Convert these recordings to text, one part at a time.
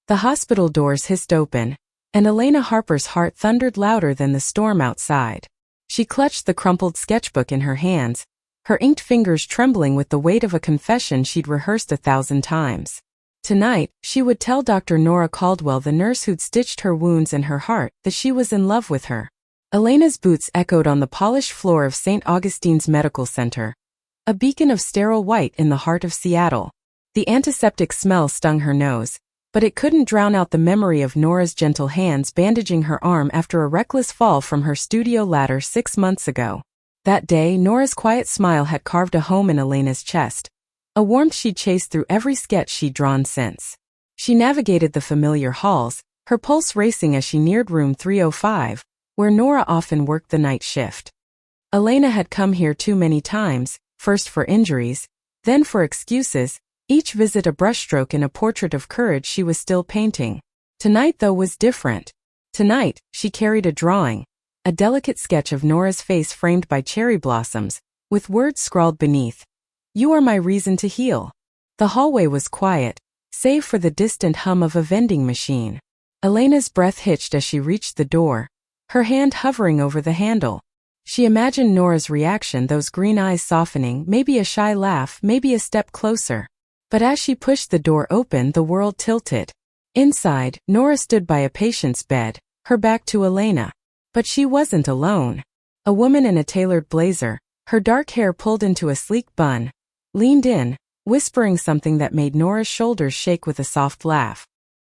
The hospital doors hissed open, and Elena Harper's heart thundered louder than the storm outside. She clutched the crumpled sketchbook in her hands, her inked fingers trembling with the weight of a confession she'd rehearsed 1,000 times. Tonight, she would tell Dr. Nora Caldwell, the nurse who'd stitched her wounds and her heart, that she was in love with her. Elena's boots echoed on the polished floor of St. Augustine's Medical Center, a beacon of sterile white in the heart of Seattle. The antiseptic smell stung her nose, but it couldn't drown out the memory of Nora's gentle hands bandaging her arm after a reckless fall from her studio ladder 6 months ago. That day, Nora's quiet smile had carved a home in Elena's chest, a warmth she'd chased through every sketch she'd drawn since. She navigated the familiar halls, her pulse racing as she neared room 305, where Nora often worked the night shift. Elena had come here too many times, first for injuries, then for excuses, each visit a brushstroke in a portrait of courage she was still painting. Tonight, though, was different. Tonight, she carried a drawing, a delicate sketch of Nora's face framed by cherry blossoms, with words scrawled beneath. "You are my reason to heal." The hallway was quiet, save for the distant hum of a vending machine. Elena's breath hitched as she reached the door, her hand hovering over the handle. She imagined Nora's reaction, those green eyes softening, maybe a shy laugh, maybe a step closer. But as she pushed the door open, the world tilted. Inside, Nora stood by a patient's bed, her back to Elena. But she wasn't alone. A woman in a tailored blazer, her dark hair pulled into a sleek bun, leaned in, whispering something that made Nora's shoulders shake with a soft laugh.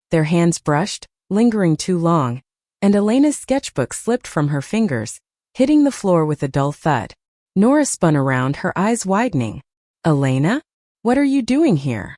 Their hands brushed, lingering too long, and Elena's sketchbook slipped from her fingers, hitting the floor with a dull thud. Nora spun around, her eyes widening. "Elena? What are you doing here?"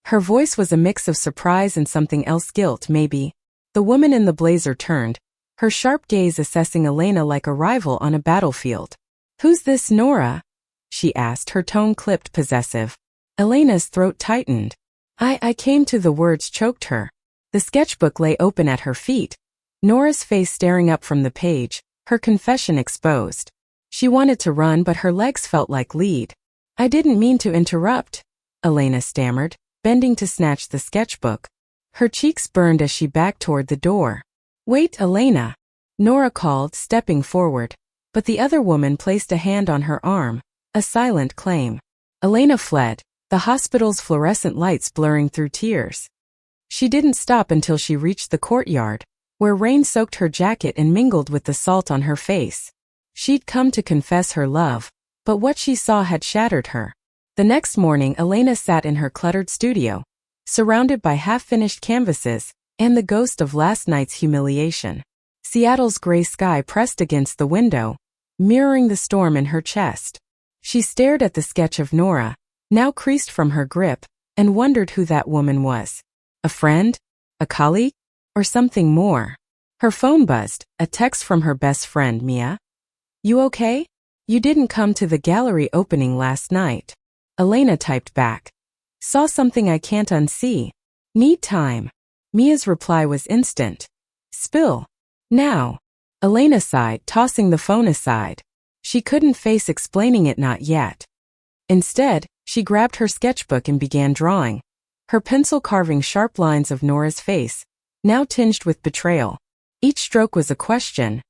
Her voice was a mix of surprise and something else, guilt maybe. The woman in the blazer turned, her sharp gaze assessing Elena like a rival on a battlefield. "Who's this Nora?" she asked, her tone clipped, possessive. Elena's throat tightened. I came to," the words choked her. The sketchbook lay open at her feet, Nora's face staring up from the page, her confession exposed. She wanted to run, but her legs felt like lead. "I didn't mean to interrupt," Elena stammered, bending to snatch the sketchbook. Her cheeks burned as she backed toward the door. "Wait, Elena," Nora called, stepping forward, but the other woman placed a hand on her arm, a silent claim. Elena fled, the hospital's fluorescent lights blurring through tears. She didn't stop until she reached the courtyard, where rain soaked her jacket and mingled with the salt on her face. She'd come to confess her love, but what she saw had shattered her. The next morning, Elena sat in her cluttered studio, surrounded by half-finished canvases and the ghost of last night's humiliation. Seattle's gray sky pressed against the window, mirroring the storm in her chest. She stared at the sketch of Nora, now creased from her grip, and wondered who that woman was. A friend? A colleague? Or something more? Her phone buzzed, a text from her best friend, Mia. "You okay? You didn't come to the gallery opening last night." Elena typed back. "Saw something I can't unsee. Need time." Mia's reply was instant. "Spill. Now." Elena sighed, tossing the phone aside. She couldn't face explaining it, not yet. Instead, she grabbed her sketchbook and began drawing, her pencil carving sharp lines of Nora's face, now tinged with betrayal. Each stroke was a question.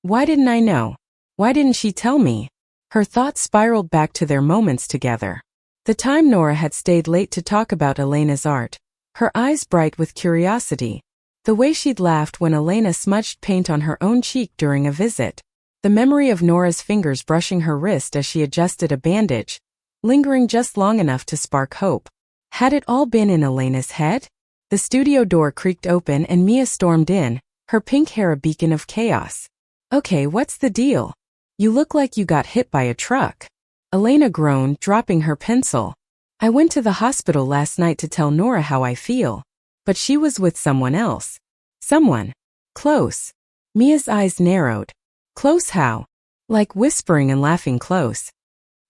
Why didn't I know? Why didn't she tell me? Her thoughts spiraled back to their moments together. The time Nora had stayed late to talk about Elena's art, her eyes bright with curiosity. The way she'd laughed when Elena smudged paint on her own cheek during a visit. The memory of Nora's fingers brushing her wrist as she adjusted a bandage, lingering just long enough to spark hope. Had it all been in Elena's head? The studio door creaked open and Mia stormed in, her pink hair a beacon of chaos. "Okay, what's the deal? You look like you got hit by a truck." Elena groaned, dropping her pencil. "I went to the hospital last night to tell Nora how I feel. But she was with someone else. Someone. Close." Mia's eyes narrowed. "Close how?" "Like whispering and laughing close.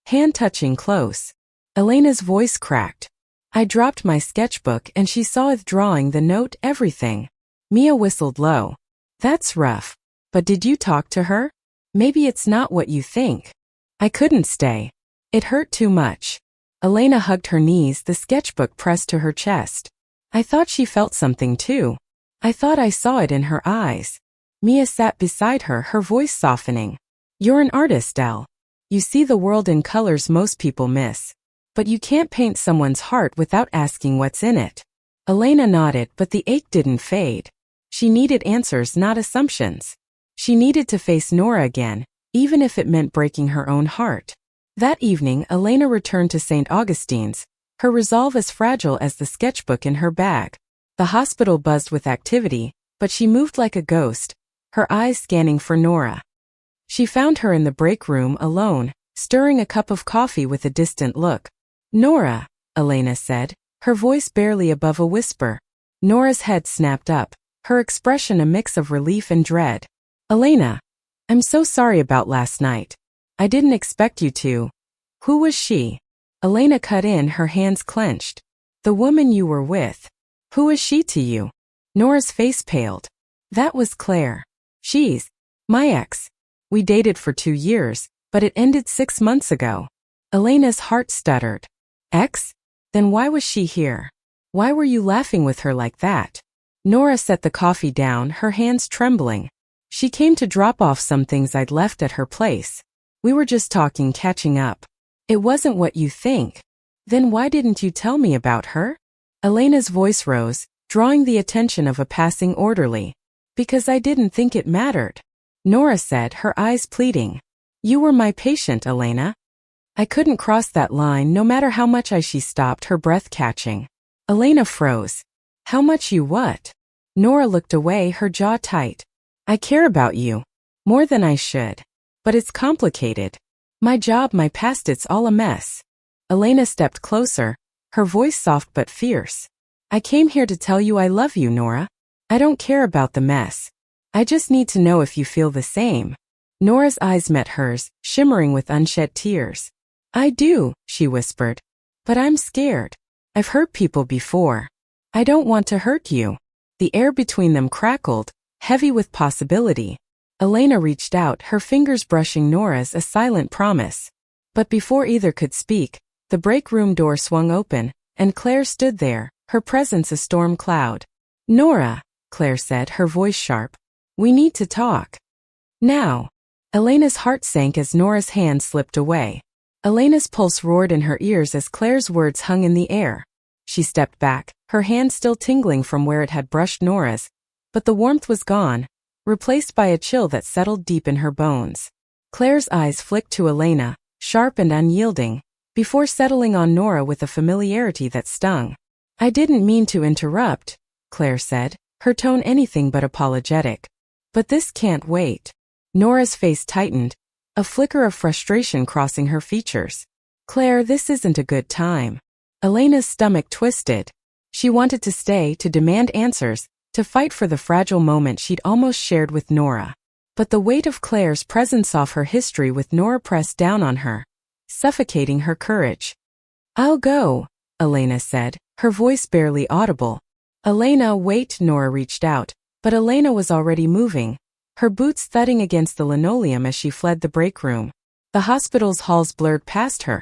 Hand-touching close." Elena's voice cracked. "I dropped my sketchbook and she saw it, drawing, the note, everything." Mia whistled low. "That's rough. But did you talk to her? Maybe it's not what you think." "I couldn't stay. It hurt too much." Elena hugged her knees, the sketchbook pressed to her chest. I thought she felt something too. I thought I saw it in her eyes. Mia sat beside her, her voice softening. You're an artist, Elle. You see the world in colors most people miss. But you can't paint someone's heart without asking what's in it. Elena nodded, but the ache didn't fade. She needed answers, not assumptions. She needed to face Nora again, even if it meant breaking her own heart. That evening, Elena returned to St. Augustine's, her resolve as fragile as the sketchbook in her bag. The hospital buzzed with activity, but she moved like a ghost, her eyes scanning for Nora. She found her in the break room alone, stirring a cup of coffee with a distant look. Nora, Elena said, her voice barely above a whisper. Nora's head snapped up, her expression a mix of relief and dread. Elena, I'm so sorry about last night. I didn't expect you to. Who was she? Elena cut in, her hands clenched. The woman you were with. Who is she to you? Nora's face paled. That was Claire. She's my ex. We dated for 2 years, but it ended 6 months ago. Elena's heart stuttered. Ex? Then why was she here? Why were you laughing with her like that? Nora set the coffee down, her hands trembling. She came to drop off some things I'd left at her place. We were just talking, catching up. It wasn't what you think. Then why didn't you tell me about her? Elena's voice rose, drawing the attention of a passing orderly. Because I didn't think it mattered. Nora said, her eyes pleading. You were my patient, Elena. I couldn't cross that line no matter how much she stopped, her breath catching. Elena froze. How much you what? Nora looked away, her jaw tight. I care about you. More than I should. But it's complicated. My job, my past, it's all a mess. Elena stepped closer, her voice soft but fierce. I came here to tell you I love you, Nora. I don't care about the mess. I just need to know if you feel the same. Nora's eyes met hers, shimmering with unshed tears. I do, she whispered. But I'm scared. I've hurt people before. I don't want to hurt you. The air between them crackled, heavy with possibility. Elena reached out, her fingers brushing Nora's, a silent promise. But before either could speak, the break room door swung open, and Claire stood there, her presence a storm cloud. Nora, Claire said, her voice sharp. We need to talk. Now. Elena's heart sank as Nora's hand slipped away. Elena's pulse roared in her ears as Claire's words hung in the air. She stepped back, her hand still tingling from where it had brushed Nora's, but the warmth was gone, replaced by a chill that settled deep in her bones. Claire's eyes flicked to Elena, sharp and unyielding, before settling on Nora with a familiarity that stung. I didn't mean to interrupt, Claire said, her tone anything but apologetic. But this can't wait. Nora's face tightened, a flicker of frustration crossing her features. Claire, this isn't a good time. Elena's stomach twisted. She wanted to stay, to demand answers, to fight for the fragile moment she'd almost shared with Nora. But the weight of Claire's presence off her history with Nora pressed down on her, suffocating her courage. I'll go, Elena said, her voice barely audible. Elena, wait, Nora reached out, but Elena was already moving, her boots thudding against the linoleum as she fled the break room. The hospital's halls blurred past her,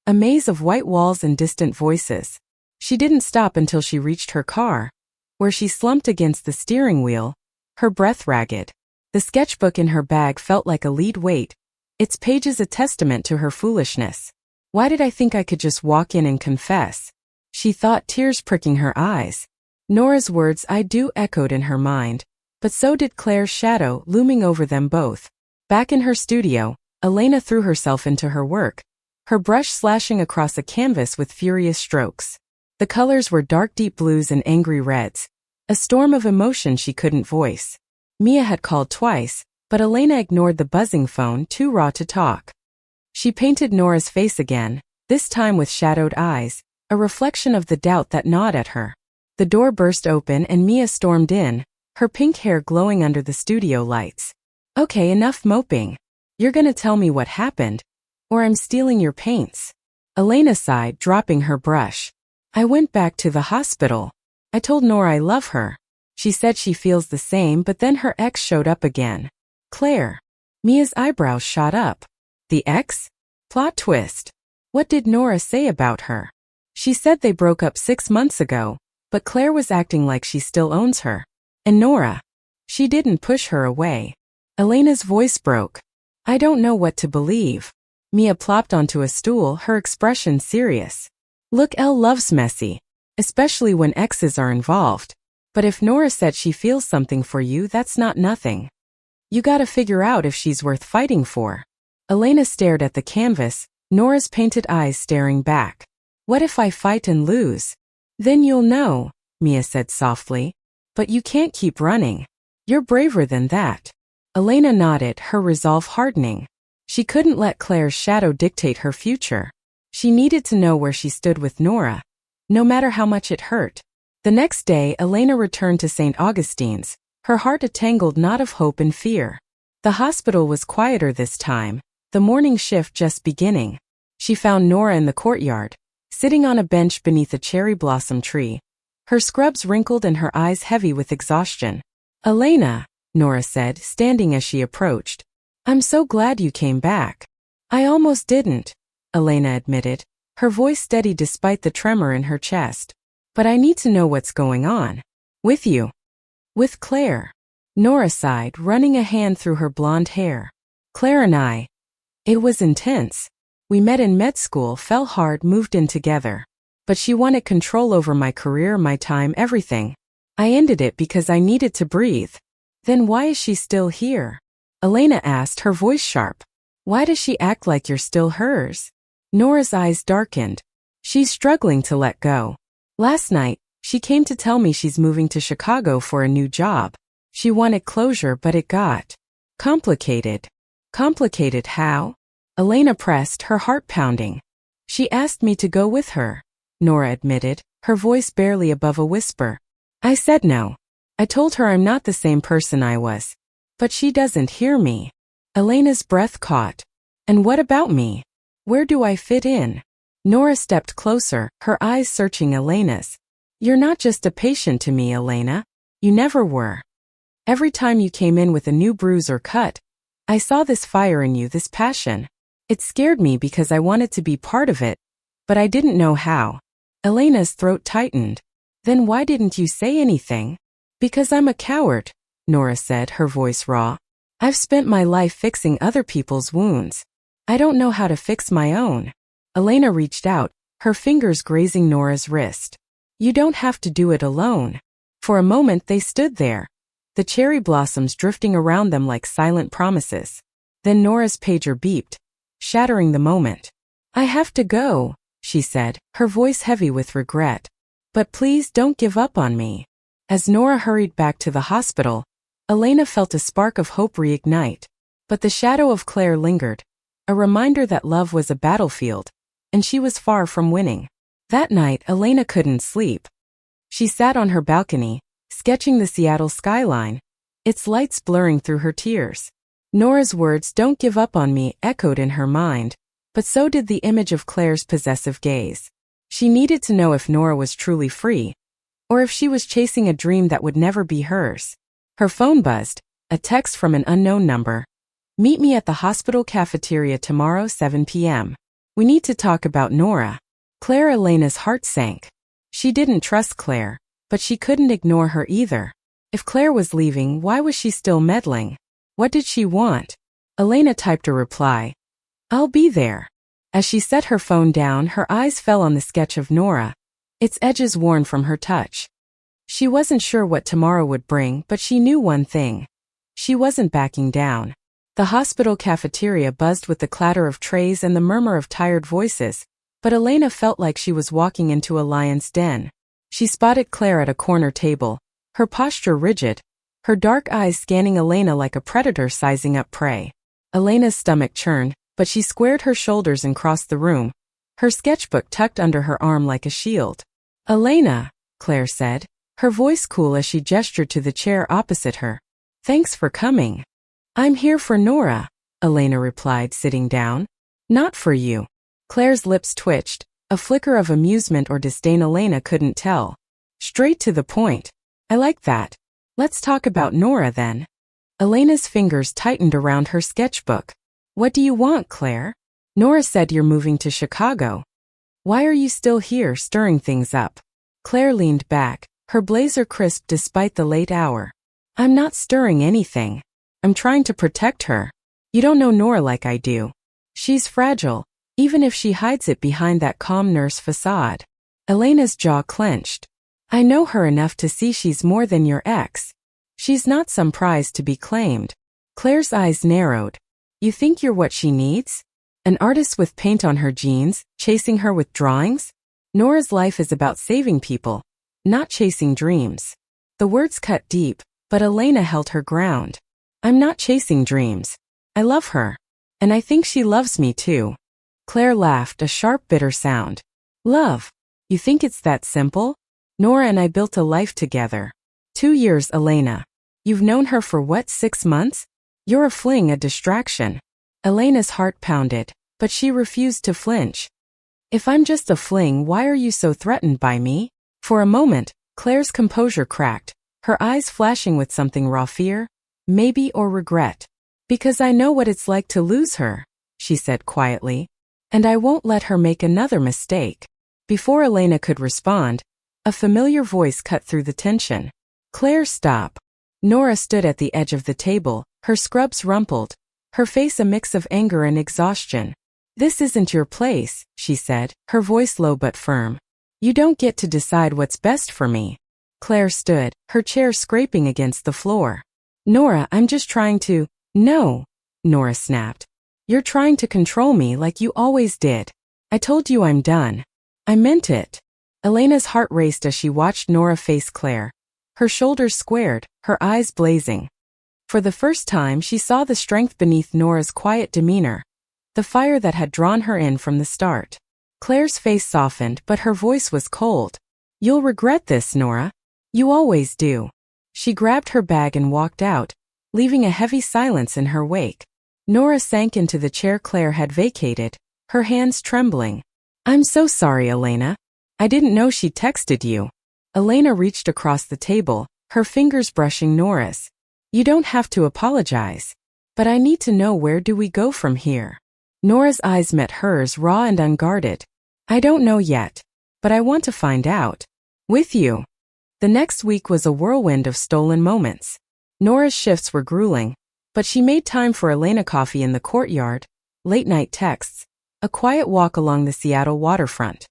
a maze of white walls and distant voices. She didn't stop until she reached her car, where she slumped against the steering wheel, her breath ragged. The sketchbook in her bag felt like a lead weight, its pages a testament to her foolishness. Why did I think I could just walk in and confess? She thought, tears pricking her eyes. Nora's words, I do, echoed in her mind, but so did Claire's shadow, looming over them both. Back in her studio, Elena threw herself into her work, her brush slashing across a canvas with furious strokes. The colors were dark deep blues and angry reds, a storm of emotion she couldn't voice. Mia had called twice, but Elena ignored the buzzing phone, too raw to talk. She painted Nora's face again, this time with shadowed eyes, a reflection of the doubt that gnawed at her. The door burst open and Mia stormed in, her pink hair glowing under the studio lights. Okay, enough moping. You're gonna tell me what happened, or I'm stealing your paints. Elena sighed, dropping her brush. I went back to the hospital. I told Nora I love her. She said she feels the same, but then her ex showed up again. Claire. Mia's eyebrows shot up. The ex? Plot twist. What did Nora say about her? She said they broke up 6 months ago, But Claire was acting like she still owns her. And Nora. She didn't push her away. Elena's voice broke. I don't know what to believe. Mia plopped onto a stool, her expression serious. Look, Elle loves messy. Especially when exes are involved. But if Nora said she feels something for you, that's not nothing. You gotta figure out if she's worth fighting for. Elena stared at the canvas, Nora's painted eyes staring back. What if I fight and lose? Then you'll know, Mia said softly. But you can't keep running. You're braver than that. Elena nodded, her resolve hardening. She couldn't let Claire's shadow dictate her future. She needed to know where she stood with Nora, no matter how much it hurt. The next day, Elena returned to St. Augustine's, her heart a tangled knot of hope and fear. The hospital was quieter this time, the morning shift just beginning. She found Nora in the courtyard, sitting on a bench beneath a cherry blossom tree, her scrubs wrinkled and her eyes heavy with exhaustion. Elena, Nora said, standing as she approached. I'm so glad you came back. I almost didn't, Elena admitted, her voice steady despite the tremor in her chest. But I need to know what's going on. With you. With Claire. Nora sighed, running a hand through her blonde hair. Claire and I. It was intense. We met in med school, fell hard, moved in together. But she wanted control over my career, my time, everything. I ended it because I needed to breathe. Then why is she still here? Elena asked, her voice sharp. Why does she act like you're still hers? Nora's eyes darkened. She's struggling to let go. Last night, she came to tell me she's moving to Chicago for a new job. She wanted closure, but it got complicated. Complicated how? Elena pressed, her heart pounding. She asked me to go with her, Nora admitted, her voice barely above a whisper. I said no. I told her I'm not the same person I was. But she doesn't hear me. Elena's breath caught. And what about me? Where do I fit in? Nora stepped closer, her eyes searching Elena's. You're not just a patient to me, Elena. You never were. Every time you came in with a new bruise or cut, I saw this fire in you, this passion. It scared me because I wanted to be part of it, but I didn't know how. Elena's throat tightened. Then why didn't you say anything? Because I'm a coward, Nora said, her voice raw. I've spent my life fixing other people's wounds. I don't know how to fix my own. Elena reached out, her fingers grazing Nora's wrist. You don't have to do it alone. For a moment they stood there, the cherry blossoms drifting around them like silent promises. Then Nora's pager beeped, shattering the moment. I have to go, she said, her voice heavy with regret. But please don't give up on me. As Nora hurried back to the hospital, Elena felt a spark of hope reignite. But the shadow of Claire lingered, a reminder that love was a battlefield, and she was far from winning. That night, Elena couldn't sleep. She sat on her balcony, sketching the Seattle skyline, its lights blurring through her tears. Nora's words, "Don't give up on me," echoed in her mind, but so did the image of Claire's possessive gaze. She needed to know if Nora was truly free, or if she was chasing a dream that would never be hers. Her phone buzzed, a text from an unknown number. Meet me at the hospital cafeteria tomorrow 7 p.m. We need to talk about Nora. Claire. Elena's heart sank. She didn't trust Claire, but she couldn't ignore her either. If Claire was leaving, why was she still meddling? What did she want? Elena typed a reply. I'll be there. As she set her phone down, her eyes fell on the sketch of Nora, its edges worn from her touch. She wasn't sure what tomorrow would bring, but she knew one thing. She wasn't backing down. The hospital cafeteria buzzed with the clatter of trays and the murmur of tired voices, but Elena felt like she was walking into a lion's den. She spotted Claire at a corner table, her posture rigid, her dark eyes scanning Elena like a predator sizing up prey. Elena's stomach churned, but she squared her shoulders and crossed the room, her sketchbook tucked under her arm like a shield. Elena, Claire said, her voice cool as she gestured to the chair opposite her. Thanks for coming. I'm here for Nora, Elena replied, sitting down. Not for you. Claire's lips twitched, a flicker of amusement or disdain. Elena couldn't tell. Straight to the point. I like that. Let's talk about Nora then. Elena's fingers tightened around her sketchbook. What do you want, Claire? Nora said you're moving to Chicago. Why are you still here, stirring things up? Claire leaned back, her blazer crisp despite the late hour. I'm not stirring anything. I'm trying to protect her. You don't know Nora like I do. She's fragile, even if she hides it behind that calm nurse facade. Elena's jaw clenched. I know her enough to see she's more than your ex. She's not some prize to be claimed. Claire's eyes narrowed. You think you're what she needs? An artist with paint on her jeans, chasing her with drawings? Nora's life is about saving people, not chasing dreams. The words cut deep, but Elena held her ground. I'm not chasing dreams. I love her. And I think she loves me too. Claire laughed, a sharp, bitter sound. Love? You think it's that simple? Nora and I built a life together. 2 years, Elena. You've known her for what, 6 months? You're a fling, a distraction. Elena's heart pounded, but she refused to flinch. If I'm just a fling, why are you so threatened by me? For a moment, Claire's composure cracked, her eyes flashing with something raw fear, maybe, or regret. Because I know what it's like to lose her, she said quietly. And I won't let her make another mistake. Before Elena could respond, a familiar voice cut through the tension. Claire, stop. Nora stood at the edge of the table, her scrubs rumpled, her face a mix of anger and exhaustion. This isn't your place, she said, her voice low but firm. You don't get to decide what's best for me. Claire stood, her chair scraping against the floor. Nora, I'm just trying to… No, Nora snapped. You're trying to control me like you always did. I told you I'm done. I meant it. Elena's heart raced as she watched Nora face Claire. Her shoulders squared, her eyes blazing. For the first time she saw the strength beneath Nora's quiet demeanor, the fire that had drawn her in from the start. Claire's face softened, but her voice was cold. You'll regret this, Nora. You always do. She grabbed her bag and walked out, leaving a heavy silence in her wake. Nora sank into the chair Claire had vacated, her hands trembling. I'm so sorry, Elena. I didn't know she texted you. Elena reached across the table, her fingers brushing Nora's. You don't have to apologize. But I need to know, where do we go from here? Nora's eyes met hers, raw and unguarded. I don't know yet. But I want to find out. With you. The next week was a whirlwind of stolen moments. Nora's shifts were grueling, but she made time for Elena coffee in the courtyard, late-night texts, a quiet walk along the Seattle waterfront.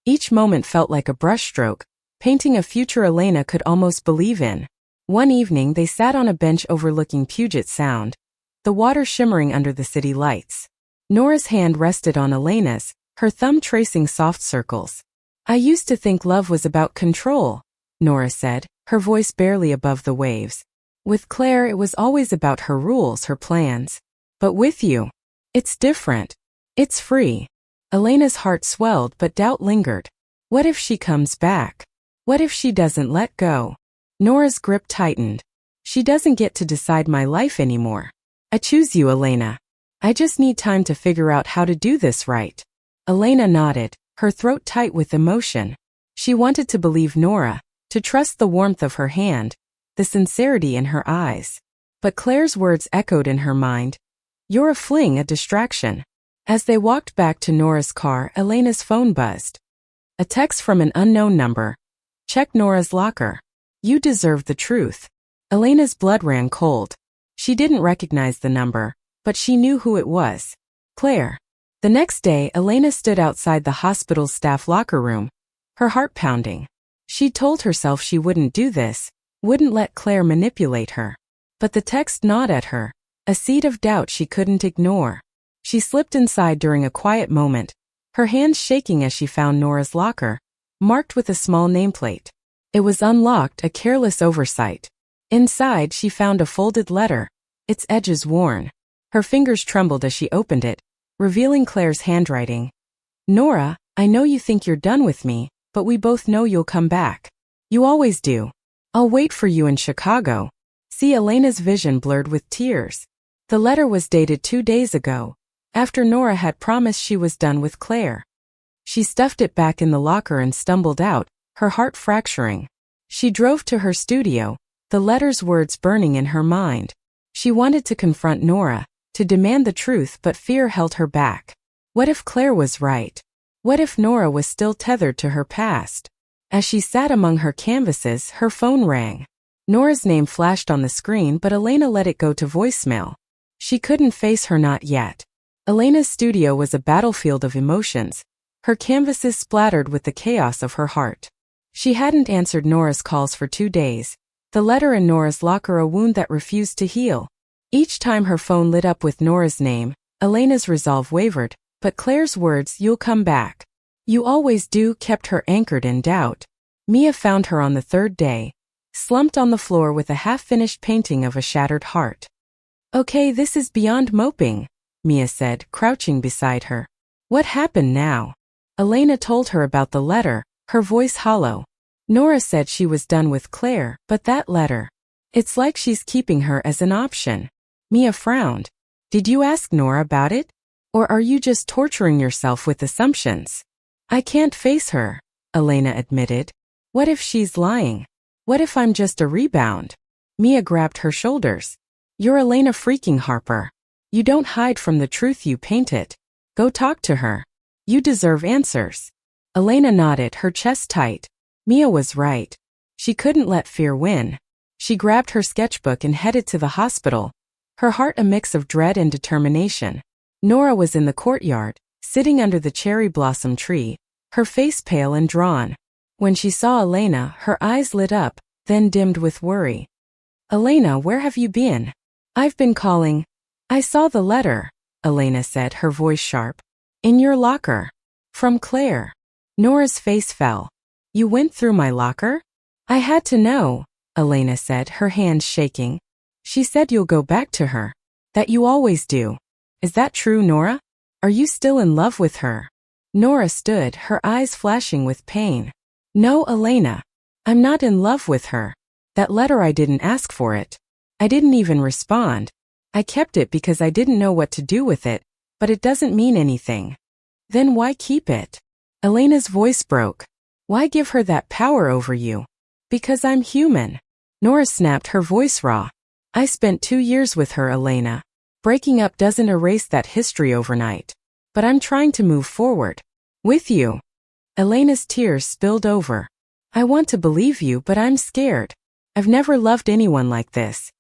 Each moment felt like a brushstroke, painting a future Elena could almost believe in. One evening they sat on a bench overlooking Puget Sound, the water shimmering under the city lights. Nora's hand rested on Elena's, her thumb tracing soft circles. I used to think love was about control, Nora said, her voice barely above the waves. With Claire it was always about her rules, her plans. But with you, it's different. It's free. Elena's heart swelled, but doubt lingered. What if she comes back? What if she doesn't let go? Nora's grip tightened. She doesn't get to decide my life anymore. I choose you, Elena. I just need time to figure out how to do this right. Elena nodded, her throat tight with emotion. She wanted to believe Nora, to trust the warmth of her hand, the sincerity in her eyes. But Claire's words echoed in her mind. You're a fling, a distraction. As they walked back to Nora's car, Elena's phone buzzed. A text from an unknown number. Check Nora's locker. You deserve the truth. Elena's blood ran cold. She didn't recognize the number, but she knew who it was. Claire. The next day, Elena stood outside the hospital's staff locker room, her heart pounding. She told herself she wouldn't do this, wouldn't let Claire manipulate her. But the text gnawed at her, a seed of doubt she couldn't ignore. She slipped inside during a quiet moment, her hands shaking as she found Nora's locker, marked with a small nameplate. It was unlocked, a careless oversight. Inside, she found a folded letter, its edges worn. Her fingers trembled as she opened it, revealing Claire's handwriting. Nora, I know you think you're done with me, but we both know you'll come back. You always do. I'll wait for you in Chicago. See, Elena's vision blurred with tears. The letter was dated 2 days ago, after Nora had promised she was done with Claire. She stuffed it back in the locker and stumbled out, her heart fracturing. She drove to her studio, the letter's words burning in her mind. She wanted to confront Nora, to demand the truth, but fear held her back. What if Claire was right? What if Nora was still tethered to her past? As she sat among her canvases, her phone rang. Nora's name flashed on the screen, but Elena let it go to voicemail. She couldn't face her, not yet. Elena's studio was a battlefield of emotions, her canvases splattered with the chaos of her heart. She hadn't answered Nora's calls for 2 days, the letter in Nora's locker a wound that refused to heal. Each time her phone lit up with Nora's name, Elena's resolve wavered, but Claire's words, "You'll come back. You always do," kept her anchored in doubt. Mia found her on the 3rd day, slumped on the floor with a half-finished painting of a shattered heart. "Okay, this is beyond moping," Mia said, crouching beside her. "What happened now?" Elena told her about the letter, her voice hollow. Nora said she was done with Claire, but that letter. It's like she's keeping her as an option. Mia frowned. "Did you ask Nora about it? Or are you just torturing yourself with assumptions?" "I can't face her," Elena admitted. "What if she's lying? What if I'm just a rebound?" Mia grabbed her shoulders. "You're Elena freaking Harper. You don't hide from the truth, you paint it. Go talk to her. You deserve answers." Elena nodded, her chest tight. Mia was right. She couldn't let fear win. She grabbed her sketchbook and headed to the hospital, her heart a mix of dread and determination. Nora was in the courtyard, sitting under the cherry blossom tree, her face pale and drawn. When she saw Elena, her eyes lit up, then dimmed with worry. "Elena, where have you been?" "I've been calling." "I saw the letter," Elena said, her voice sharp. "In your locker. From Claire." Nora's face fell. "You went through my locker?" "I had to know," Elena said, her hands shaking. "She said you'll go back to her. That you always do. Is that true, Nora? Are you still in love with her?" Nora stood, her eyes flashing with pain. "No, Elena. I'm not in love with her. That letter, I didn't ask for it. I didn't even respond. I kept it because I didn't know what to do with it, but it doesn't mean anything." "Then why keep it?" Elena's voice broke. "Why give her that power over you?" "Because I'm human." Nora snapped, her voice raw. "I spent 2 years with her, Elena. Breaking up doesn't erase that history overnight. But I'm trying to move forward. With you." Elena's tears spilled over. "I want to believe you, but I'm scared. I've never loved anyone like this.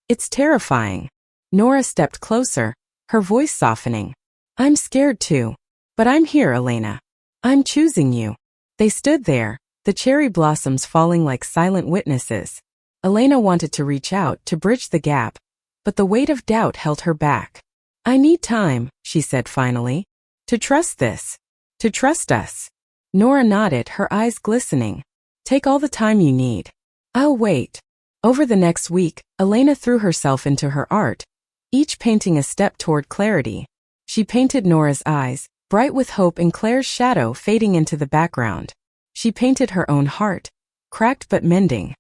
It's terrifying." Nora stepped closer, her voice softening. "I'm scared too. But I'm here, Elena. I'm choosing you." They stood there, the cherry blossoms falling like silent witnesses. Elena wanted to reach out to bridge the gap, but the weight of doubt held her back. "I need time," she said finally. "To trust this. To trust us." Nora nodded, her eyes glistening. "Take all the time you need. I'll wait." Over the next week, Elena threw herself into her art, each painting a step toward clarity. She painted Nora's eyes, bright with hope, and Claire's shadow fading into the background. She painted her own heart, cracked but mending.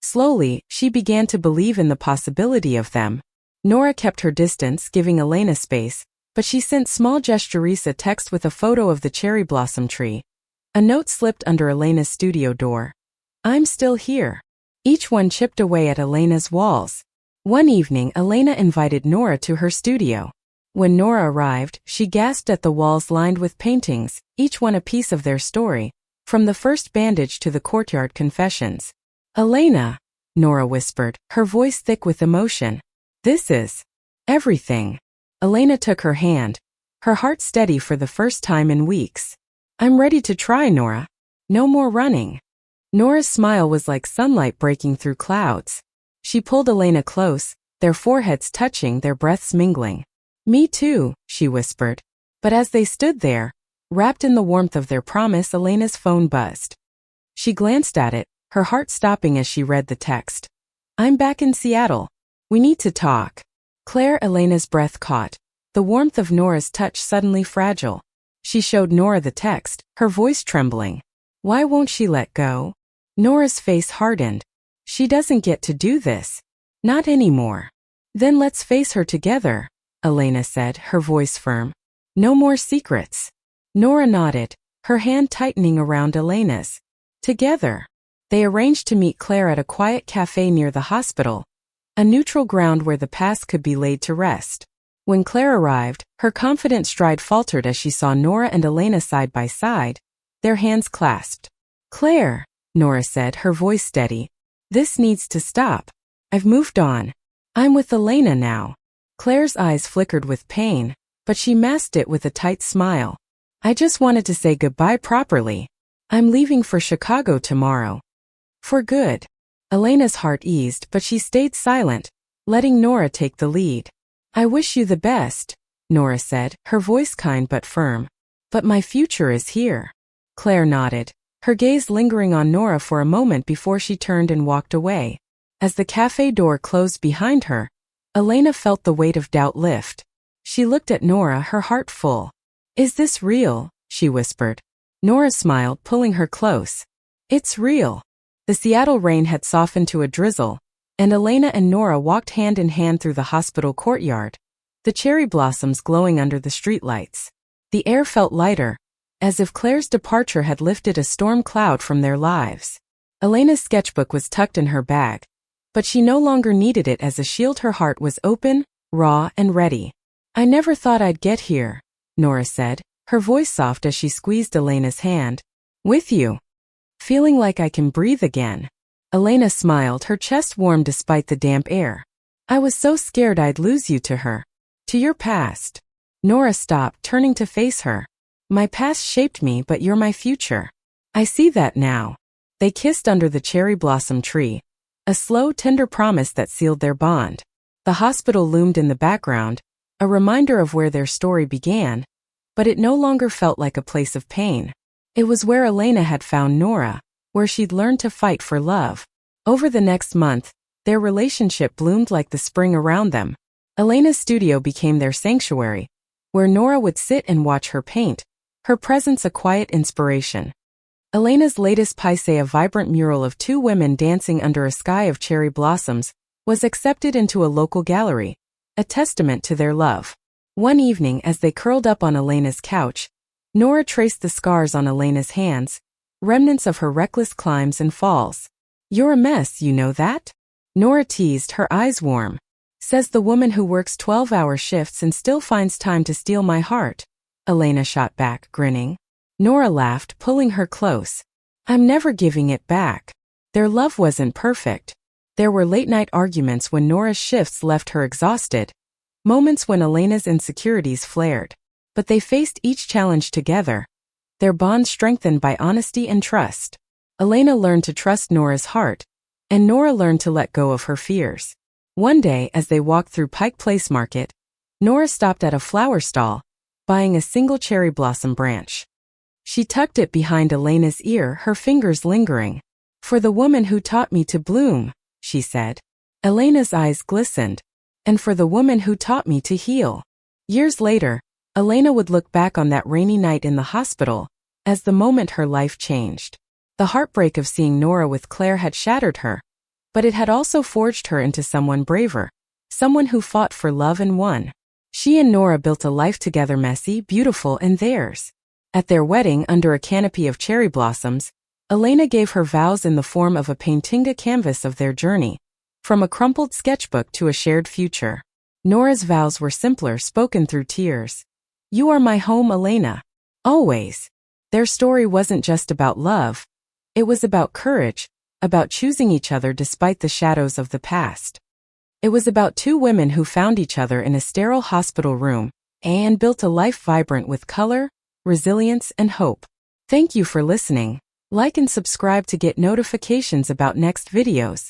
Slowly, she began to believe in the possibility of them. Nora kept her distance, giving Elena space, but she sent small gestures, a text with a photo of the cherry blossom tree. A note slipped under Elena's studio door. "I'm still here." Each one chipped away at Elena's walls. One evening, Elena invited Nora to her studio. When Nora arrived, she gasped at the walls lined with paintings, each one a piece of their story, from the first bandage to the courtyard confessions. "Elena," Nora whispered, her voice thick with emotion. "This is everything." Elena took her hand, her heart steady for the first time in weeks. "I'm ready to try, Nora. No more running." Nora's smile was like sunlight breaking through clouds. She pulled Elena close, their foreheads touching, their breaths mingling. "Me too," she whispered. But as they stood there, wrapped in the warmth of their promise, Elena's phone buzzed. She glanced at it, her heart stopping as she read the text. "I'm back in Seattle. We need to talk." Claire. Elena's breath caught, the warmth of Nora's touch suddenly fragile. She showed Nora the text, her voice trembling. "Why won't she let go?" Nora's face hardened. "She doesn't get to do this. Not anymore." "Then let's face her together," Elena said, her voice firm. "No more secrets." Nora nodded, her hand tightening around Elena's. Together. They arranged to meet Claire at a quiet cafe near the hospital, a neutral ground where the past could be laid to rest. When Claire arrived, her confident stride faltered as she saw Nora and Elena side by side, their hands clasped. Claire, Nora said, her voice steady. This needs to stop. I've moved on. I'm with Elena now. Claire's eyes flickered with pain, but she masked it with a tight smile. I just wanted to say goodbye properly. I'm leaving for Chicago tomorrow. For good. Elena's heart eased, but she stayed silent, letting Nora take the lead. I wish you the best, Nora said, her voice kind but firm. But my future is here. Claire nodded, her gaze lingering on Nora for a moment before she turned and walked away. As the cafe door closed behind her, Elena felt the weight of doubt lift. She looked at Nora, her heart full. Is this real? She whispered. Nora smiled, pulling her close. It's real. The Seattle rain had softened to a drizzle, and Elena and Nora walked hand in hand through the hospital courtyard, the cherry blossoms glowing under the streetlights. The air felt lighter, as if Claire's departure had lifted a storm cloud from their lives. Elena's sketchbook was tucked in her bag, but she no longer needed it as a shield. Her heart was open, raw, and ready. I never thought I'd get here, Nora said, her voice soft as she squeezed Elena's hand. With you. Feeling like I can breathe again. Elena smiled, her chest warm despite the damp air. I was so scared I'd lose you to her. To your past. Nora stopped, turning to face her. My past shaped me, but you're my future. I see that now. They kissed under the cherry blossom tree, a slow, tender promise that sealed their bond. The hospital loomed in the background, a reminder of where their story began, but it no longer felt like a place of pain. It was where Elena had found Nora, where she'd learned to fight for love. Over the next month, their relationship bloomed like the spring around them. Elena's studio became their sanctuary, where Nora would sit and watch her paint, her presence a quiet inspiration. Elena's latest piece, a vibrant mural of two women dancing under a sky of cherry blossoms, was accepted into a local gallery, a testament to their love. One evening, as they curled up on Elena's couch, Nora traced the scars on Elena's hands, remnants of her reckless climbs and falls. You're a mess, you know that? Nora teased, her eyes warm. Says the woman who works 12-hour shifts and still finds time to steal my heart. Elena shot back, grinning. Nora laughed, pulling her close. I'm never giving it back. Their love wasn't perfect. There were late-night arguments when Nora's shifts left her exhausted, moments when Elena's insecurities flared. But they faced each challenge together, their bond strengthened by honesty and trust. Elena learned to trust Nora's heart, and Nora learned to let go of her fears. One day, as they walked through Pike Place Market, Nora stopped at a flower stall, buying a single cherry blossom branch. She tucked it behind Elena's ear, her fingers lingering. For the woman who taught me to bloom, she said. Elena's eyes glistened. And for the woman who taught me to heal. Years later, Elena would look back on that rainy night in the hospital as the moment her life changed. The heartbreak of seeing Nora with Claire had shattered her, but it had also forged her into someone braver, someone who fought for love and won. She and Nora built a life together, messy, beautiful, and theirs. At their wedding, under a canopy of cherry blossoms, Elena gave her vows in the form of a painting canvas of their journey, from a crumpled sketchbook to a shared future. Nora's vows were simpler, spoken through tears. You are my home, Elena. Always. Their story wasn't just about love. It was about courage, about choosing each other despite the shadows of the past. It was about two women who found each other in a sterile hospital room and built a life vibrant with color, resilience, and hope. Thank you for listening. Like and subscribe to get notifications about next videos.